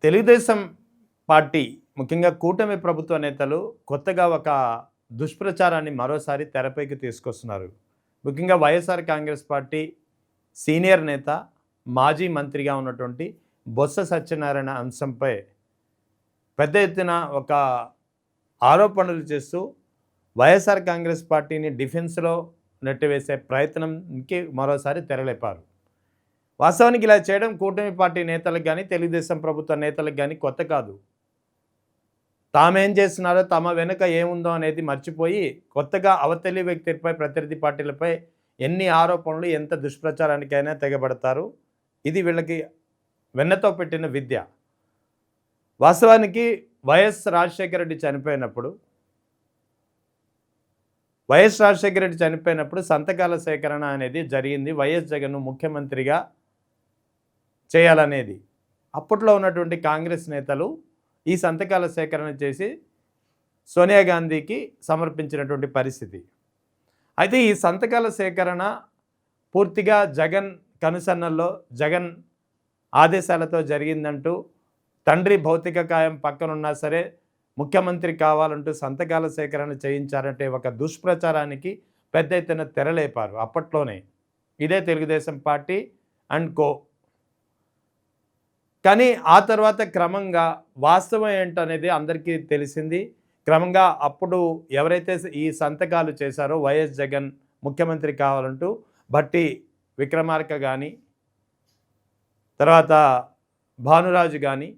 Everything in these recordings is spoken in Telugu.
తెలుగుదేశం పార్టీ ముఖ్యంగా కూటమి ప్రభుత్వ నేతలు కొత్తగా ఒక దుష్ప్రచారాన్ని మరోసారి తెరపైకి తీసుకొస్తున్నారు. ముఖ్యంగా వైఎస్ఆర్ కాంగ్రెస్ పార్టీ సీనియర్ నేత, మాజీ మంత్రిగా ఉన్నటువంటి బొత్స సత్యనారాయణ అంశంపై పెద్ద ఎత్తున ఒక ఆరోపణలు చేస్తూ వైఎస్ఆర్ కాంగ్రెస్ పార్టీని డిఫెన్స్లో నెట్టివేసే ప్రయత్నంకి మరోసారి తెరలేపారు. వాస్తవానికి ఇలా చేయడం కూటమి పార్టీ నేతలకు కానీ, తెలుగుదేశం ప్రభుత్వ నేతలకు కానీ కొత్త కాదు. తామేం చేస్తున్నారో, తమ వెనుక ఏముందో అనేది మర్చిపోయి కొత్తగా అవతలి వ్యక్తిపై, ప్రత్యర్థి పార్టీలపై ఎన్ని ఆరోపణలు, ఎంత దుష్ప్రచారానికైనా తెగబడతారు. ఇది వీళ్ళకి వెన్నతో పెట్టిన విద్య. వాస్తవానికి వైఎస్ రాజశేఖర రెడ్డి చనిపోయినప్పుడు సంతకాల సేకరణ అనేది జరిగింది. వైఎస్ జగన్ను ముఖ్యమంత్రిగా చేయాలనేది. అప్పట్లో ఉన్నటువంటి కాంగ్రెస్ నేతలు ఈ సంతకాల సేకరణ చేసి సోనియా గాంధీకి సమర్పించినటువంటి పరిస్థితి. అయితే ఈ సంతకాల సేకరణ పూర్తిగా జగన్ కనుసన్నల్లో, జగన్ ఆదేశాలతో జరిగిందంటూ, తండ్రి భౌతిక కాయం పక్కనున్నా సరే ముఖ్యమంత్రి కావాలంటూ సంతకాల సేకరణ చేయించారంటే ఒక దుష్ప్రచారానికి పెద్ద ఎత్తున తెరలేపారు అప్పట్లోనే. ఇదే తెలుగుదేశం పార్టీ అండ్ కో. కానీ ఆ తర్వాత క్రమంగా వాస్తవం ఏంటనేది అందరికీ తెలిసింది. క్రమంగా అప్పుడు ఎవరైతే ఈ సంతకాలు చేశారో వైఎస్ జగన్ ముఖ్యమంత్రి కావాలంటూ భట్టి విక్రమార్క కానీ, తర్వాత భానురాజు కానీ,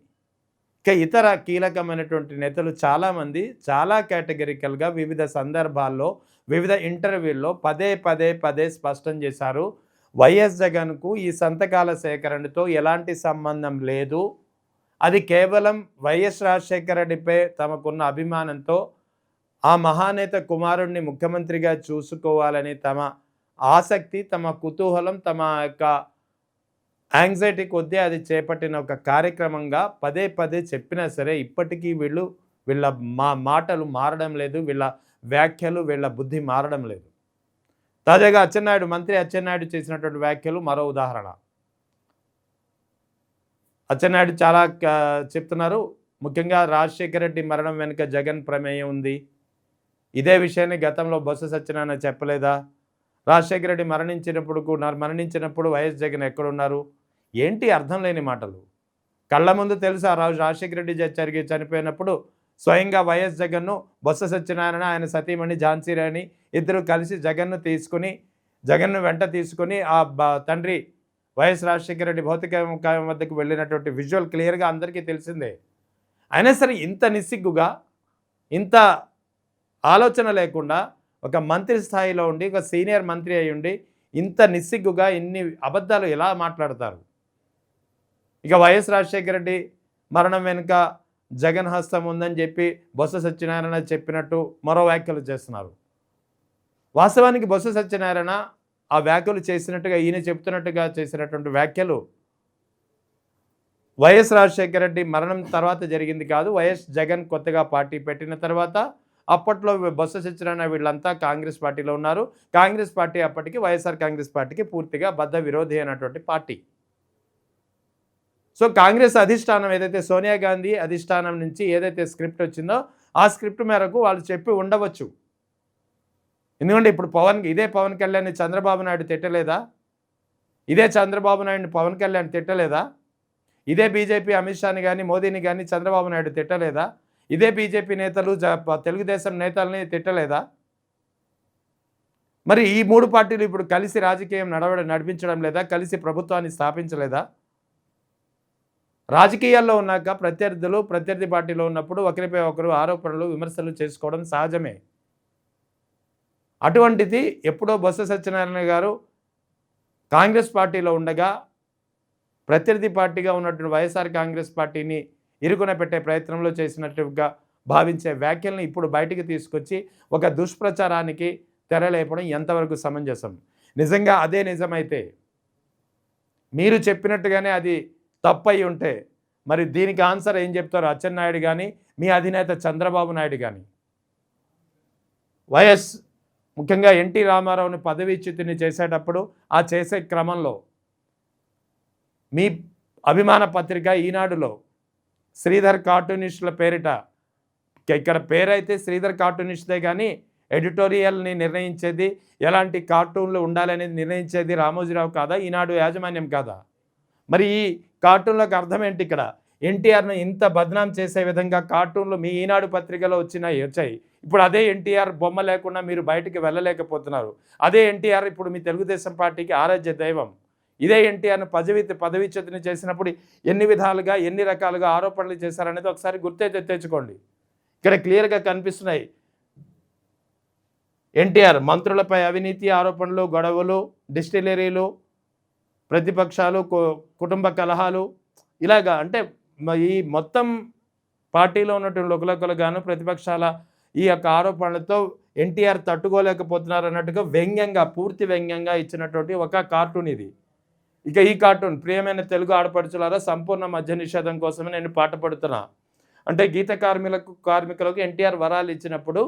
ఇంకా ఇతర కీలకమైనటువంటి నేతలు చాలామంది చాలా కేటగిరికల్గా వివిధ సందర్భాల్లో, వివిధ ఇంటర్వ్యూల్లో పదే స్పష్టం చేశారు. వైఎస్ జగన్కు ఈ సంతకాల సేకరణతో ఎలాంటి సంబంధం లేదు. అది కేవలం వైఎస్ రాజశేఖర రెడ్డిపై తమకున్న అభిమానంతో, ఆ మహానేత కుమారుణ్ణి ముఖ్యమంత్రిగా చూసుకోవాలని తమ ఆసక్తి, తమ కుతూహలం, తమ యొక్క యాంగ్జైటీ కొద్దీ అది చేపట్టిన ఒక కార్యక్రమంగా పదే చెప్పినా సరే ఇప్పటికీ వీళ్ళ మాటలు మారడం లేదు. వీళ్ళ వ్యాఖ్యలు, వీళ్ళ బుద్ధి మారడం లేదు. తాజాగా మంత్రి అచ్చెన్నాయుడు చేసినటువంటి వ్యాఖ్యలు మరో ఉదాహరణ. అచ్చెన్నాయుడు చాలా చెప్తున్నారు. ముఖ్యంగా రాజశేఖర రెడ్డి మరణం వెనుక జగన్ ప్రమేయం ఉంది. ఇదే విషయాన్ని గతంలో బొత్స సత్యనారాయణ చెప్పలేదా? రాజశేఖర రెడ్డి మరణించినప్పుడు వైఎస్ జగన్ ఎక్కడున్నారు? ఏంటి అర్థం లేని మాటలు. కళ్ళ ముందు తెలుసు ఆ రోజు రాజశేఖర రెడ్డి చనిపోయినప్పుడు స్వయంగా వైఎస్ జగన్ను, బొత్స సత్యనారాయణ, ఆయన సతీమణి ఝాన్సీ రాణి ఇద్దరు కలిసి జగన్ను వెంట తీసుకొని ఆ తండ్రి వైఎస్ రాజశేఖర రెడ్డి భౌతికాయం వద్దకు వెళ్ళినటువంటి విజువల్ క్లియర్గా అందరికీ తెలిసిందే. అయినా సరే ఇంత నిస్సిగ్గుగా, ఇంత ఆలోచన లేకుండా ఒక మంత్రి స్థాయిలో ఉండి, ఒక సీనియర్ మంత్రి అయి ఉండి ఇంత నిస్సిగ్గుగా ఇన్ని అబద్ధాలు ఎలా మాట్లాడతారు? ఇక వైఎస్ రాజశేఖర రెడ్డి మరణం వెనుక జగన్ హస్తం ఉందని చెప్పి బొత్స సత్యనారాయణ చెప్పినట్టు మరో వ్యాఖ్యలు చేస్తున్నారు. వాస్తవానికి బొత్స సత్యనారాయణ ఆ వ్యాఖ్యలు చేసినట్టుగా, ఈయన చెప్తున్నట్టుగా చేసినటువంటి వ్యాఖ్యలు వైఎస్ రాజశేఖర రెడ్డి మరణం తర్వాత జరిగింది కాదు. వైఎస్ జగన్ కొత్తగా పార్టీ పెట్టిన తర్వాత, అప్పట్లో బొత్స సత్యనారాయణ వీళ్ళంతా కాంగ్రెస్ పార్టీలో ఉన్నారు. కాంగ్రెస్ పార్టీ అప్పటికి వైఎస్ఆర్ కాంగ్రెస్ పార్టీకి పూర్తిగా బద్ధ విరోధి అయినటువంటి పార్టీ. సో కాంగ్రెస్ అధిష్టానం ఏదైతే సోనియా గాంధీ అధిష్టానం నుంచి ఏదైతే స్క్రిప్ట్ వచ్చిందో ఆ స్క్రిప్ట్ మేరకు వాళ్ళు చెప్పి ఉండవచ్చు. ఎందుకంటే ఇప్పుడు ఇదే పవన్ కళ్యాణ్ని చంద్రబాబు నాయుడు తిట్టలేదా? ఇదే చంద్రబాబు నాయుడిని పవన్ కళ్యాణ్ తిట్టలేదా? ఇదే బీజేపీ అమిత్ షాని కానీ, మోదీని కానీ చంద్రబాబు నాయుడు తిట్టలేదా? ఇదే బీజేపీ నేతలు తెలుగుదేశం నేతల్ని తిట్టలేదా? మరి ఈ మూడు పార్టీలు ఇప్పుడు కలిసి రాజకీయం నడిపించడం లేదా? కలిసి ప్రభుత్వాన్ని స్థాపించలేదా? రాజకీయాల్లో ఉన్నాక ప్రత్యర్థి పార్టీలో ఉన్నప్పుడు ఒకరిపై ఒకరు ఆరోపణలు, విమర్శలు చేసుకోవడం సహజమే. అటువంటిది ఎప్పుడో బొత్స సత్యనారాయణ గారు కాంగ్రెస్ పార్టీలో ఉండగా ప్రత్యర్థి పార్టీగా ఉన్నటువంటి వైఎస్ఆర్ కాంగ్రెస్ పార్టీని ఇరుకున పెట్టే ప్రయత్నంలో చేసినట్టుగా భావించే వ్యాఖ్యలను ఇప్పుడు బయటికి తీసుకొచ్చి ఒక దుష్ప్రచారానికి తెరలేపడం ఎంతవరకు సమంజసం? నిజంగా అదే నిజమైతే, మీరు చెప్పినట్టుగానే అది తప్పయి ఉంటే మరి దీనికి ఆన్సర్ ఏం చెప్తారు అచ్చెన్నాయుడు కానీ, మీ అధినేత చంద్రబాబు నాయుడు కానీ? ముఖ్యంగా ఎన్టీ రామారావుని పదవీచ్యుతిని చేసేటప్పుడు, ఆ చేసే క్రమంలో మీ అభిమాన పత్రిక ఈనాడులో శ్రీధర్ కార్టూనిస్టుల పేరిట, ఇక్కడ పేరైతే శ్రీధర్ కార్టూనిస్ట్దే కానీ ఎడిటోరియల్ని నిర్ణయించేది, ఎలాంటి కార్టూన్లు ఉండాలనేది నిర్ణయించేది రామోజీరావు కాదా, ఈనాడు యాజమాన్యం కాదా? మరి ఈ కార్టూన్లకు అర్థం ఏంటి? ఇక్కడ ఎన్టీఆర్ను ఇంత బద్నాం చేసే విధంగా కార్టూన్లు మీ ఈనాడు పత్రికలో వచ్చాయి. ఇప్పుడు అదే ఎన్టీఆర్ బొమ్మ లేకుండా మీరు బయటికి వెళ్ళలేకపోతున్నారు. అదే ఎన్టీఆర్ ఇప్పుడు మీ తెలుగుదేశం పార్టీకి ఆరాధ్య దైవం. ఇదే ఎన్టీఆర్ను పదవిచ్యుతిని చేసినప్పుడు ఎన్ని విధాలుగా ఎన్ని రకాలుగా ఆరోపణలు చేశారనేది ఒకసారి తెచ్చుకోండి. ఇక్కడ క్లియర్గా కనిపిస్తున్నాయి. ఎన్టీఆర్ మంత్రులపై అవినీతి ఆరోపణలు, గొడవలు, డిస్టిలరీలు, ప్రతిపక్షాలు, కుటుంబ కలహాలు, ఇలాగా అంటే ఈ మొత్తం పార్టీలో ఉన్నటువంటి ఒకలొకలుగాను ప్రతిపక్షాల ఈ యొక్క ఆరోపణలతో ఎన్టీఆర్ తట్టుకోలేకపోతున్నారు అన్నట్టుగా వ్యంగ్యంగా, పూర్తి వ్యంగ్యంగా ఇచ్చినటువంటి ఒక కార్టూన్ ఇది. ఇక ఈ కార్టూన్ ప్రియమైన తెలుగు ఆడపడుచులారా, సంపూర్ణ మద్య నిషేధం కోసమే నేను పాట పడుతున్నా అంటే గీత కార్మికులకు ఎన్టీఆర్ వరాలు ఇచ్చినప్పుడు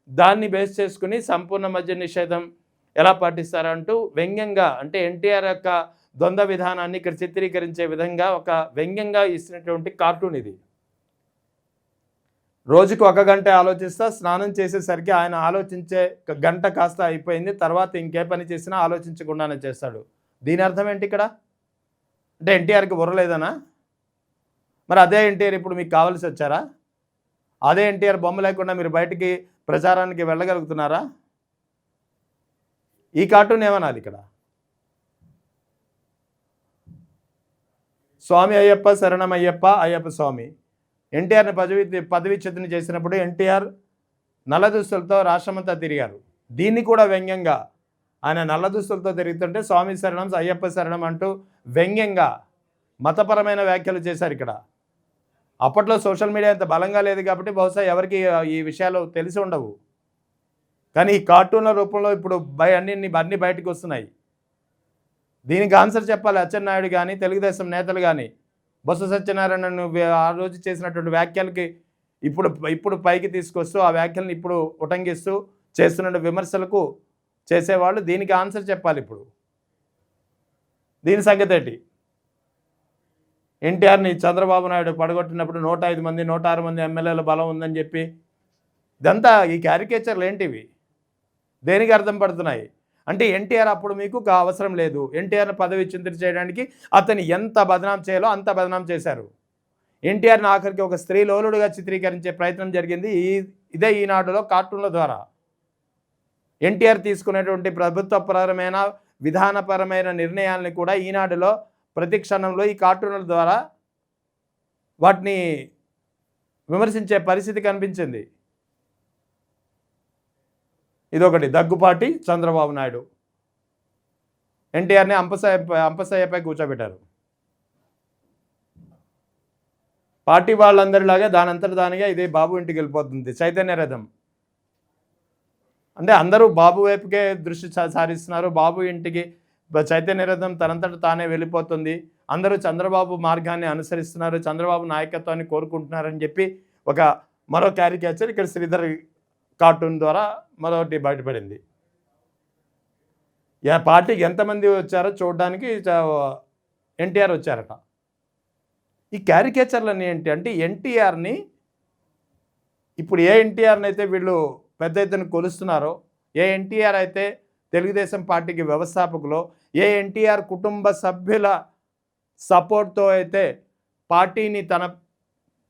దాన్ని బేస్ చేసుకుని సంపూర్ణ మద్య నిషేధం ఎలా పాటిస్తారంటూ వ్యంగ్యంగా, అంటే ఎన్టీఆర్ యొక్క ద్వంద్వ విధానాన్ని ఇక్కడ చిత్రీకరించే విధంగా ఒక వ్యంగ్యంగా ఇచ్చినటువంటి కార్టూన్ ఇది. రోజుకు 1 గంట ఆలోచిస్తా, స్నానం చేసేసరికి ఆయన ఆలోచించే గంట కాస్త అయిపోయింది, తర్వాత ఇంకే పని చేసినా ఆలోచించకుండానే చేస్తాడు. దీని అర్థం ఏంటి ఇక్కడ? అంటే ఎన్టీఆర్కి బుర్రలేదనా? మరి అదే ఎన్టీఆర్ ఇప్పుడు మీకు కావాల్సి వచ్చారా? అదే ఎన్టీఆర్ బొమ్మ లేకుండా మీరు బయటికి ప్రచారానికి వెళ్ళగలుగుతున్నారా? ఈ కార్టూన్ ఏమనాలి ఇక్కడ? స్వామి అయ్యప్ప శరణమయ్యప్ప, అయ్యప్ప స్వామి. ఎన్టీఆర్ని పదవిచ్యుతిని చేసినప్పుడు ఎన్టీఆర్ నల్ల దుస్తులతో రాష్ట్రమంతా తిరిగారు. దీన్ని కూడా వ్యంగ్యంగా ఆయన నల్ల దుస్తులతో తిరుగుతుంటే స్వామి శరణం, అయ్యప్ప శరణం అంటూ వ్యంగ్యంగా మతపరమైన వ్యాఖ్యలు చేశారు ఇక్కడ. అప్పట్లో సోషల్ మీడియా అంత బలంగా లేదు కాబట్టి బహుశా ఎవరికి ఈ విషయాలు తెలిసి ఉండవు. కానీ ఈ కార్టూన్ల రూపంలో ఇప్పుడు అన్నీ బయటకు వస్తున్నాయి. దీనికి ఆన్సర్ చెప్పాలి అచ్చెన్నాయుడు కానీ, తెలుగుదేశం నేతలు కానీ. బొత్స సత్యనారాయణను ఆ రోజు చేసినటువంటి వ్యాఖ్యలకి ఇప్పుడు పైకి తీసుకొస్తూ ఆ వ్యాఖ్యలను ఇప్పుడు ఉటంకిస్తూ చేస్తున్న విమర్శలకు చేసేవాళ్ళు దీనికి ఆన్సర్ చెప్పాలి. ఇప్పుడు దీని సంగతి ఏంటి? ఎన్టీఆర్ని చంద్రబాబు నాయుడు పడగొట్టినప్పుడు 105 మంది 106 మంది ఎమ్మెల్యేల బలం ఉందని చెప్పి ఇదంతా ఈ క్యారికేచర్లు ఏంటివి? దేనికి అర్థం పడుతున్నాయి? అంటే ఎన్టీఆర్ అప్పుడు మీకు అవసరం లేదు. ఎన్టీఆర్ని పదవిచ్యుతి చేయడానికి అతన్ని ఎంత బదనాం చేయాలో అంత బదనాం చేశారు. ఎన్టీఆర్ని ఆఖరికి ఒక స్త్రీ లోలుడుగా చిత్రీకరించే ప్రయత్నం జరిగింది ఇదే ఈనాడులో కార్టూన్ల ద్వారా. ఎన్టీఆర్ తీసుకునేటువంటి ప్రభుత్వపరమైన విధానపరమైన నిర్ణయాలని కూడా ఈనాడులో ప్రతి క్షణంలో ఈ కార్టూన్ల ద్వారా వాటిని విమర్శించే పరిస్థితి కనిపించింది. ఇదొకటి. దగ్గుపాటి చంద్రబాబు నాయుడు ఎన్టీఆర్ని అంపశయ్యపై కూర్చోబెట్టారు. పార్టీ వాళ్ళందరిలాగే దానంతట దానిగా ఇదే బాబు ఇంటికి వెళ్ళిపోతుంది చైతన్య రథం. అంటే అందరూ బాబు వైపుకే దృష్టి సారిస్తున్నారు. బాబు ఇంటికి చైతన్య రథం తనంతట తానే వెళ్ళిపోతుంది. అందరూ చంద్రబాబు మార్గాన్ని అనుసరిస్తున్నారు, చంద్రబాబు నాయకత్వాన్ని కోరుకుంటున్నారని చెప్పి మరో క్యారికేచర్ ఇక్కడ శ్రీధర్ కార్టూన్ ద్వారా మరొకటి బయటపడింది. పార్టీకి ఎంతమంది వచ్చారో చూడడానికి ఎన్టీఆర్ వచ్చారట. ఈ క్యారికేచర్లని ఏంటి అంటే ఎన్టీఆర్ని ఇప్పుడు ఏ ఎన్టీఆర్ని అయితే వీళ్ళు పెద్ద ఎత్తున కొలుస్తున్నారో, ఏ ఎన్టీఆర్ అయితే తెలుగుదేశం పార్టీకి వ్యవస్థాపకులో, ఏ ఎన్టీఆర్ కుటుంబ సభ్యుల సపోర్ట్తో అయితే పార్టీని తన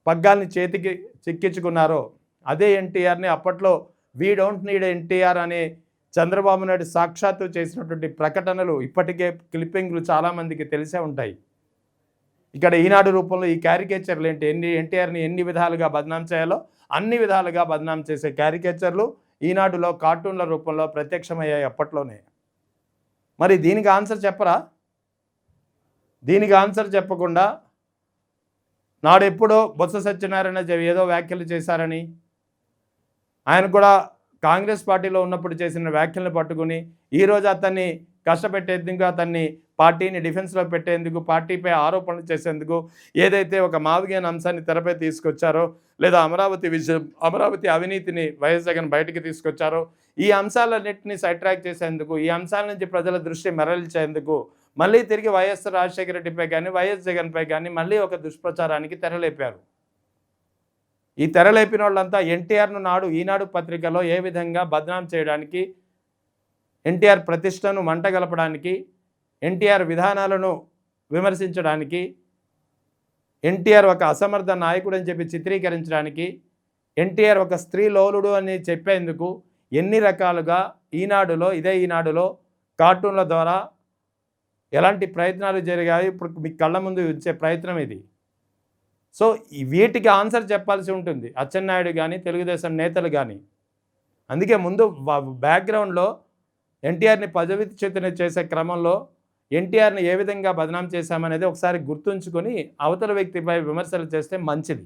పగ్గాల్ని చేతికి చిక్కించుకున్నారో అదే ఎన్టీఆర్ని అప్పట్లో వీ డోంట్ నీడ్ ఎన్టీఆర్ అనే చంద్రబాబు నాయుడు సాక్షాత్తు చేసినటువంటి ప్రకటనలు ఇప్పటికే క్లిప్పింగ్లు చాలామందికి తెలిసే ఉంటాయి. ఇక్కడ ఈనాడు రూపంలో ఈ క్యారికేచర్లు ఏంటి? ఎన్టీఆర్ని ఎన్ని విధాలుగా బదనాం చేయాలో అన్ని విధాలుగా బదనాం చేసే క్యారికేచర్లు ఈనాడులో కార్టూన్ల రూపంలో ప్రత్యక్షమయ్యాయి అప్పట్లోనే. మరి దీనికి ఆన్సర్ చెప్పరా? దీనికి ఆన్సర్ చెప్పకుండా నాడెప్పుడో బొత్స సత్యనారాయణ ఏదో వ్యాఖ్యలు చేశారని, ఆయన కూడా కాంగ్రెస్ పార్టీలో ఉన్నప్పుడు చేసిన వ్యాఖ్యలను పట్టుకుని ఈరోజు అతన్ని కష్టపెట్టేందుకు, అతన్ని పార్టీని డిఫెన్స్లో పెట్టేందుకు, పార్టీపై ఆరోపణలు చేసేందుకు ఏదైతే ఒక మావిగేన అంశాన్ని తెరపై తీసుకొచ్చారో, లేదా అమరావతి అవినీతిని వైఎస్ జగన్ బయటికి తీసుకొచ్చారో, ఈ అంశాలన్నింటినీ సైడ్ ట్రాక్ చేసేందుకు, ఈ అంశాల నుంచి ప్రజల దృష్టి మరల్చేందుకు మళ్ళీ తిరిగి వైఎస్ రాజశేఖర రెడ్డిపై కానీ వైఎస్ జగన్పై కానీ మళ్ళీ ఒక దుష్ప్రచారానికి తెరలేపారు. ఈ తెరలేపిన వాళ్ళంతా ఎన్టీఆర్ను నాడు ఈనాడు పత్రికలో ఏ విధంగా బదనాం చేయడానికి, ఎన్టీఆర్ ప్రతిష్టను మంటగలపడానికి, ఎన్టీఆర్ విధానాలను విమర్శించడానికి, ఎన్టీఆర్ ఒక అసమర్థ నాయకుడు అని చెప్పి చిత్రీకరించడానికి, ఎన్టీఆర్ ఒక స్త్రీ లోలుడు అని చెప్పేందుకు ఎన్ని రకాలుగా ఇదే ఈనాడులో కార్టూన్ల ద్వారా ఎలాంటి ప్రయత్నాలు జరిగాయి ఇప్పుడు మీ కళ్ళ ముందు ఉంచే ప్రయత్నం ఇది. సో వీటికి ఆన్సర్ చెప్పాల్సి ఉంటుంది అచ్చెన్నాయుడు కానీ, తెలుగుదేశం నేతలు కానీ. అందుకే ముందు బ్యాక్గ్రౌండ్లో ఎన్టీఆర్ని పదవిచ్యుతం చేసే క్రమంలో ఎన్టీఆర్ని ఏ విధంగా బదనాం చేశామనేది ఒకసారి గుర్తుంచుకొని అవతల వ్యక్తిపై విమర్శలు చేస్తే మంచిది.